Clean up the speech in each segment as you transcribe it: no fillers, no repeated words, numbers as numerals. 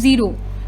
0۔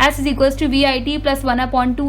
S is equals to VIT plus 1/2